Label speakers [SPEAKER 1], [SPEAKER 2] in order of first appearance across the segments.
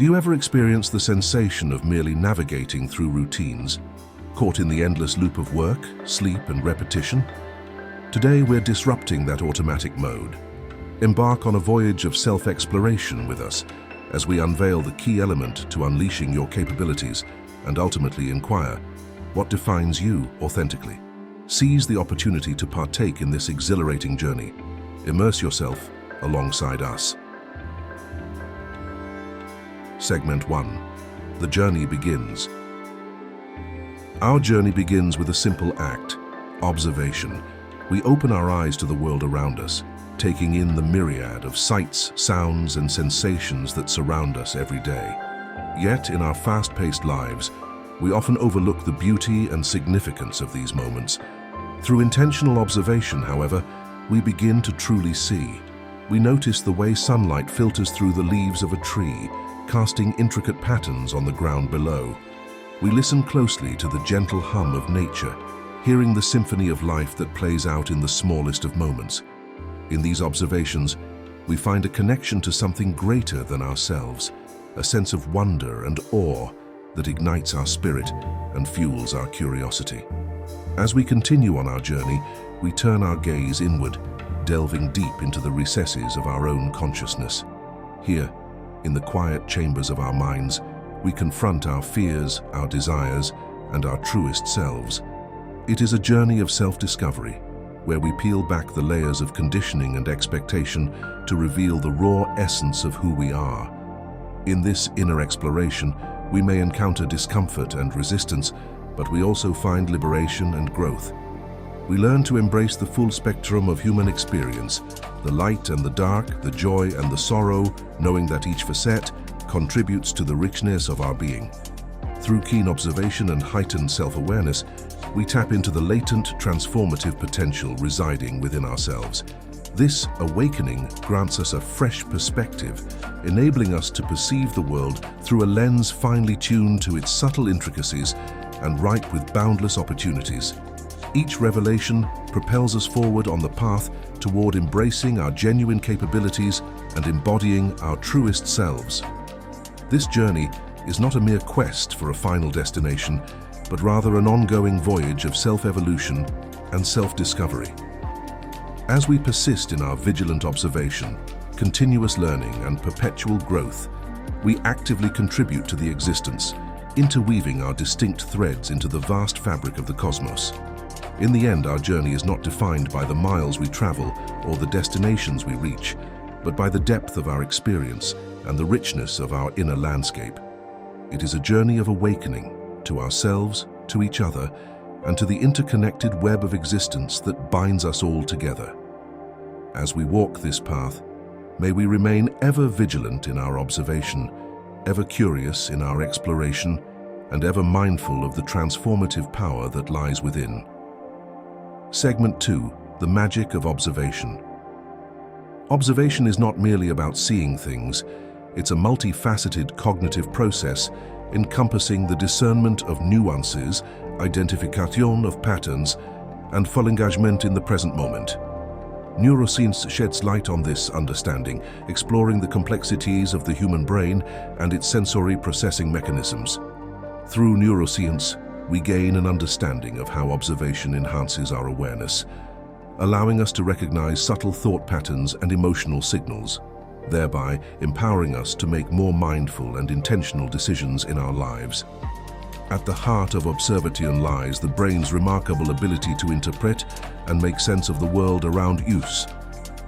[SPEAKER 1] Do you ever experience the sensation of merely navigating through routines, caught in the endless loop of work, sleep, and repetition? Today, we're disrupting that automatic mode. Embark on a voyage of self-exploration with us as we unveil the key element to unleashing your capabilities and ultimately inquire, what defines you authentically? Seize the opportunity to partake in this exhilarating journey. Immerse yourself alongside us. Segment 1. The journey begins. Our journey begins with a simple act, observation. We open our eyes to the world around us, taking in the myriad of sights, sounds, and sensations that surround us every day. Yet, in our fast-paced lives, we often overlook the beauty and significance of these moments. Through intentional observation, however, we begin to truly see. We notice the way sunlight filters through the leaves of a tree, casting intricate patterns on the ground below. We listen closely to the gentle hum of nature, hearing the symphony of life that plays out in the smallest of moments. In these observations, we find a connection to something greater than ourselves, a sense of wonder and awe that ignites our spirit and fuels our curiosity. As we continue on our journey, we turn our gaze inward, delving deep into the recesses of our own consciousness. Here, in the quiet chambers of our minds, we confront our fears, our desires, and our truest selves. It is a journey of self-discovery, where we peel back the layers of conditioning and expectation to reveal the raw essence of who we are. In this inner exploration, we may encounter discomfort and resistance, but we also find liberation and growth. We learn to embrace the full spectrum of human experience, the light and the dark, the joy and the sorrow, knowing that each facet contributes to the richness of our being. Through keen observation and heightened self-awareness, we tap into the latent, transformative potential residing within ourselves. This awakening grants us a fresh perspective, enabling us to perceive the world through a lens finely tuned to its subtle intricacies and ripe with boundless opportunities. Each revelation propels us forward on the path toward embracing our genuine capabilities and embodying our truest selves. This journey is not a mere quest for a final destination, but rather an ongoing voyage of self-evolution and self-discovery. As we persist in our vigilant observation, continuous learning, and perpetual growth, we actively contribute to the existence, interweaving our distinct threads into the vast fabric of the cosmos. In the end, our journey is not defined by the miles we travel or the destinations we reach, but by the depth of our experience and the richness of our inner landscape. It is a journey of awakening to ourselves, to each other, and to the interconnected web of existence that binds us all together. As we walk this path, may we remain ever vigilant in our observation, ever curious in our exploration, and ever mindful of the transformative power that lies within. Segment 2. The magic of observation. Observation is not merely about seeing things. It's a multifaceted cognitive process encompassing the discernment of nuances, identification of patterns, and full engagement in the present moment. Neuroscience sheds light on this understanding, exploring the complexities of the human brain and its sensory processing mechanisms. Through neuroscience, we gain an understanding of how observation enhances our awareness, allowing us to recognize subtle thought patterns and emotional signals, thereby empowering us to make more mindful and intentional decisions in our lives. At the heart of observation lies the brain's remarkable ability to interpret and make sense of the world around us.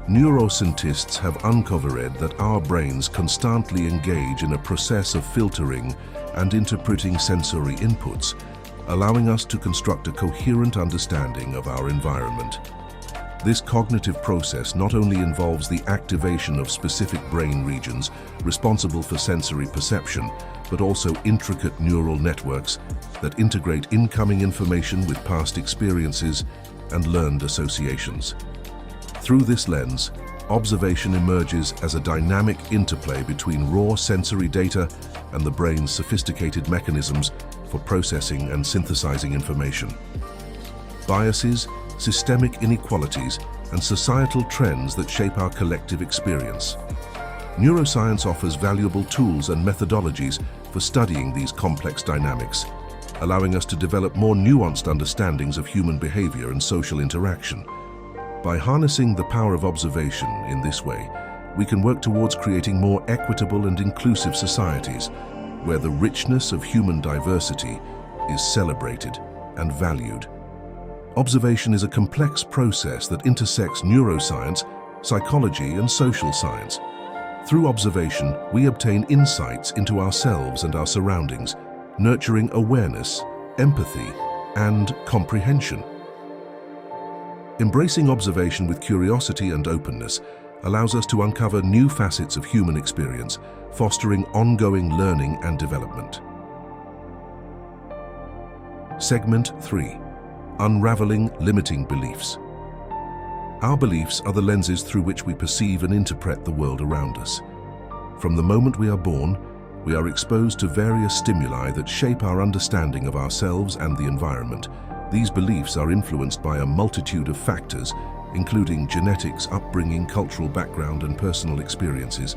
[SPEAKER 1] Neuroscientists have uncovered that our brains constantly engage in a process of filtering and interpreting sensory inputs, allowing us to construct a coherent understanding of our environment. This cognitive process not only involves the activation of specific brain regions responsible for sensory perception, but also intricate neural networks that integrate incoming information with past experiences and learned associations. Through this lens, observation emerges as a dynamic interplay between raw sensory data and the brain's sophisticated mechanisms for processing and synthesizing information. Biases, systemic inequalities, and societal trends that shape our collective experience. Neuroscience offers valuable tools and methodologies for studying these complex dynamics, allowing us to develop more nuanced understandings of human behavior and social interaction. By harnessing the power of observation in this way, we can work towards creating more equitable and inclusive societies, where the richness of human diversity is celebrated and valued. Observation is a complex process that intersects neuroscience, psychology, and social science. Through observation, we obtain insights into ourselves and our surroundings, nurturing awareness, empathy, and comprehension. Embracing observation with curiosity and openness allows us to uncover new facets of human experience, fostering ongoing learning and development. Segment 3. Unraveling limiting beliefs. Our beliefs are the lenses through which we perceive and interpret the world around us. From the moment we are born, we are exposed to various stimuli that shape our understanding of ourselves and the environment. These beliefs are influenced by a multitude of factors, including genetics, upbringing, cultural background, and personal experiences.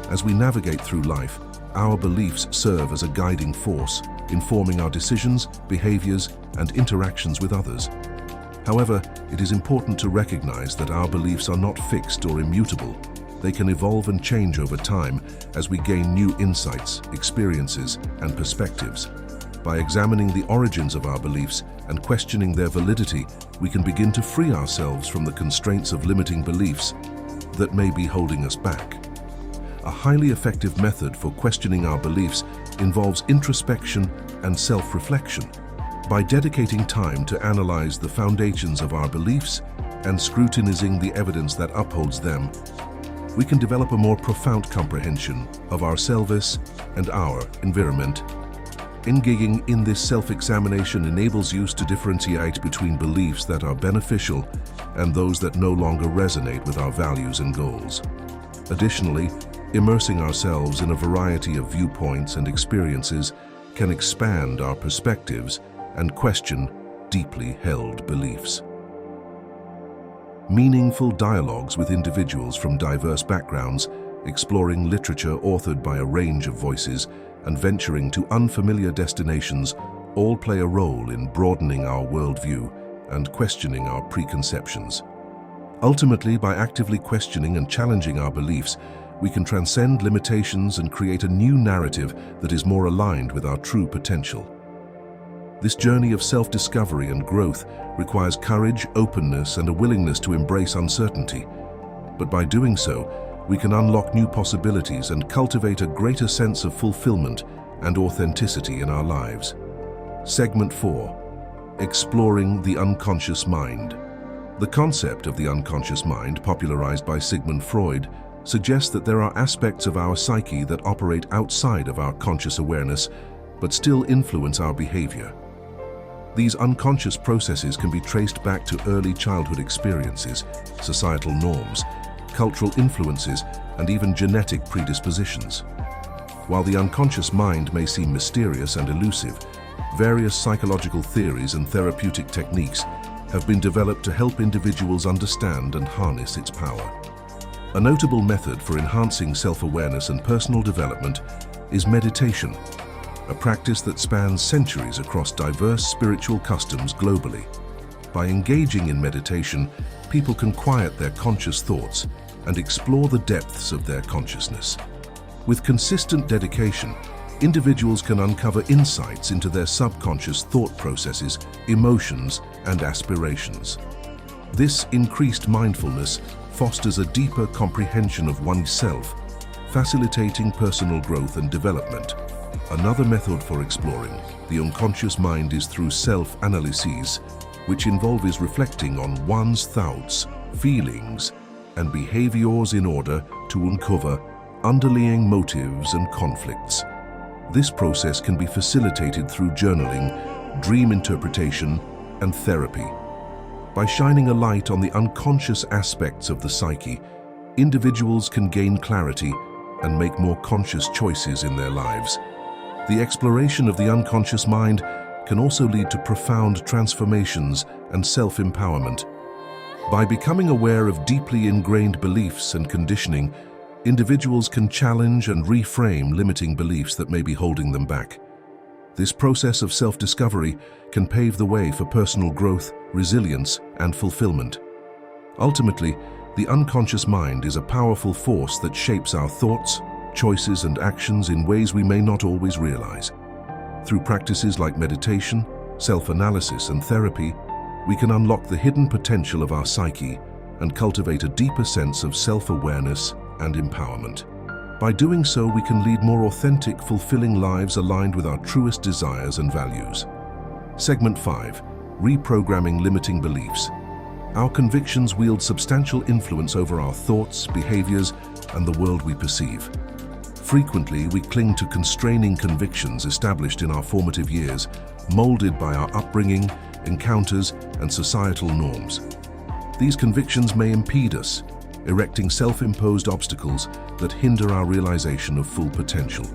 [SPEAKER 1] As we navigate through life, our beliefs serve as a guiding force, informing our decisions, behaviors, and interactions with others. However, it is important to recognize that our beliefs are not fixed or immutable. They can evolve and change over time as we gain new insights, experiences, and perspectives. By examining the origins of our beliefs and questioning their validity, we can begin to free ourselves from the constraints of limiting beliefs that may be holding us back. A highly effective method for questioning our beliefs involves introspection and self-reflection. By dedicating time to analyze the foundations of our beliefs and scrutinizing the evidence that upholds them, we can develop a more profound comprehension of our selves and our environment. Engaging in this self-examination enables us to differentiate between beliefs that are beneficial and those that no longer resonate with our values and goals. Additionally, immersing ourselves in a variety of viewpoints and experiences can expand our perspectives and question deeply held beliefs. Meaningful dialogues with individuals from diverse backgrounds, exploring literature authored by a range of voices, and venturing to unfamiliar destinations all play a role in broadening our worldview and questioning our preconceptions. Ultimately, by actively questioning and challenging our beliefs, we can transcend limitations and create a new narrative that is more aligned with our true potential. This journey of self-discovery and growth requires courage, openness, and a willingness to embrace uncertainty. But by doing so, we can unlock new possibilities and cultivate a greater sense of fulfillment and authenticity in our lives. Segment 4. Exploring the unconscious mind. The concept of the unconscious mind, popularized by Sigmund Freud, suggests that there are aspects of our psyche that operate outside of our conscious awareness, but still influence our behavior. These unconscious processes can be traced back to early childhood experiences, societal norms, cultural influences, and even genetic predispositions. While the unconscious mind may seem mysterious and elusive, various psychological theories and therapeutic techniques have been developed to help individuals understand and harness its power. A notable method for enhancing self-awareness and personal development is meditation, a practice that spans centuries across diverse spiritual customs globally. By engaging in meditation, people can quiet their conscious thoughts and explore the depths of their consciousness. With consistent dedication, individuals can uncover insights into their subconscious thought processes, emotions, and aspirations. This increased mindfulness fosters a deeper comprehension of oneself, facilitating personal growth and development. Another method for exploring the unconscious mind is through self-analyses, which involves reflecting on one's thoughts, feelings, and behaviors in order to uncover underlying motives and conflicts. This process can be facilitated through journaling, dream interpretation, and therapy. By shining a light on the unconscious aspects of the psyche, individuals can gain clarity and make more conscious choices in their lives. The exploration of the unconscious mind can also lead to profound transformations and self-empowerment. By becoming aware of deeply ingrained beliefs and conditioning, individuals can challenge and reframe limiting beliefs that may be holding them back. This process of self-discovery can pave the way for personal growth, resilience, and fulfillment. Ultimately, the unconscious mind is a powerful force that shapes our thoughts, choices, and actions in ways we may not always realize. Through practices like meditation, self-analysis, and therapy, we can unlock the hidden potential of our psyche and cultivate a deeper sense of self-awareness and empowerment. By doing so, we can lead more authentic, fulfilling lives aligned with our truest desires and values. Segment 5. Reprogramming limiting beliefs. Our convictions wield substantial influence over our thoughts, behaviors, and the world we perceive. Frequently, we cling to constraining convictions established in our formative years, molded by our upbringing, encounters, and societal norms. These convictions may impede us, erecting self-imposed obstacles that hinder our realization of full potential.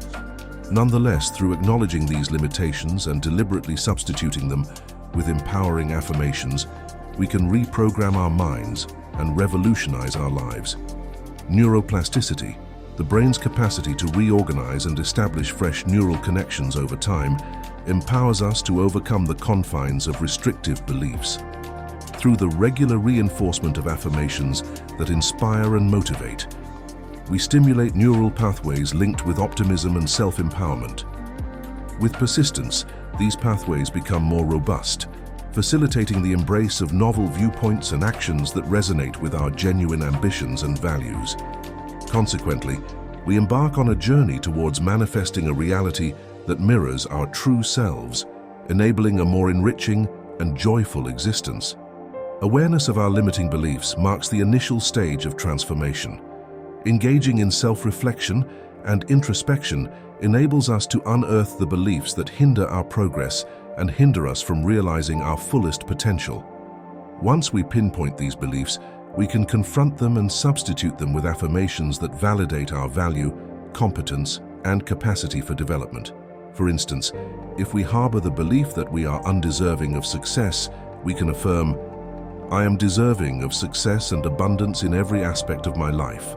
[SPEAKER 1] Nonetheless, through acknowledging these limitations and deliberately substituting them with empowering affirmations, we can reprogram our minds and revolutionize our lives. Neuroplasticity, the brain's capacity to reorganize and establish fresh neural connections over time, empowers us to overcome the confines of restrictive beliefs. Through the regular reinforcement of affirmations that inspire and motivate, we stimulate neural pathways linked with optimism and self-empowerment. With persistence, these pathways become more robust, facilitating the embrace of novel viewpoints and actions that resonate with our genuine ambitions and values. Consequently, we embark on a journey towards manifesting a reality that mirrors our true selves, enabling a more enriching and joyful existence. Awareness of our limiting beliefs marks the initial stage of transformation. Engaging in self-reflection and introspection enables us to unearth the beliefs that hinder our progress and hinder us from realizing our fullest potential. Once we pinpoint these beliefs, we can confront them and substitute them with affirmations that validate our value, competence, and capacity for development. For instance, if we harbor the belief that we are undeserving of success, we can affirm, "I am deserving of success and abundance in every aspect of my life."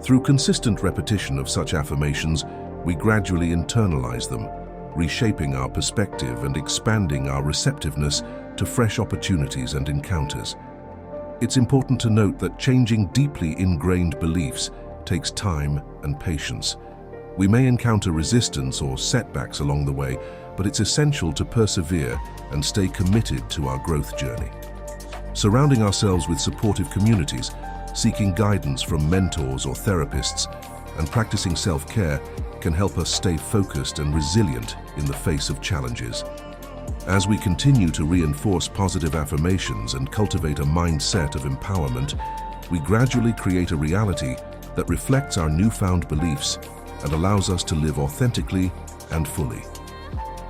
[SPEAKER 1] Through consistent repetition of such affirmations, we gradually internalize them, reshaping our perspective and expanding our receptiveness to fresh opportunities and encounters. It's important to note that changing deeply ingrained beliefs takes time and patience. We may encounter resistance or setbacks along the way, but it's essential to persevere and stay committed to our growth journey. Surrounding ourselves with supportive communities, seeking guidance from mentors or therapists, and practicing self-care can help us stay focused and resilient in the face of challenges. As we continue to reinforce positive affirmations and cultivate a mindset of empowerment, we gradually create a reality that reflects our newfound beliefs and allows us to live authentically and fully.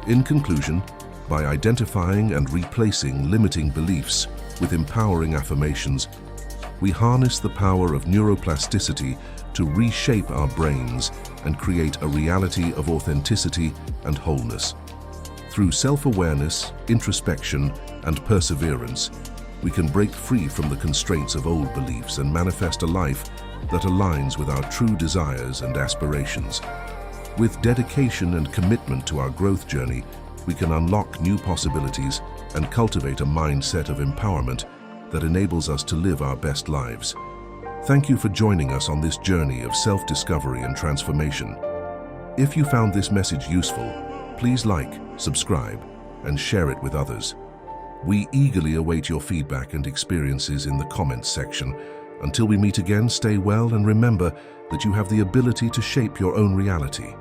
[SPEAKER 1] In conclusion, by identifying and replacing limiting beliefs with empowering affirmations, we harness the power of neuroplasticity to reshape our brains and create a reality of authenticity and wholeness. Through self-awareness, introspection, and perseverance, we can break free from the constraints of old beliefs and manifest a life that aligns with our true desires and aspirations. With dedication and commitment to our growth journey, we can unlock new possibilities and cultivate a mindset of empowerment that enables us to live our best lives. Thank you for joining us on this journey of self-discovery and transformation. If you found this message useful, please like, subscribe, and share it with others. We eagerly await your feedback and experiences in the comments section. Until we meet again, stay well and remember that you have the ability to shape your own reality.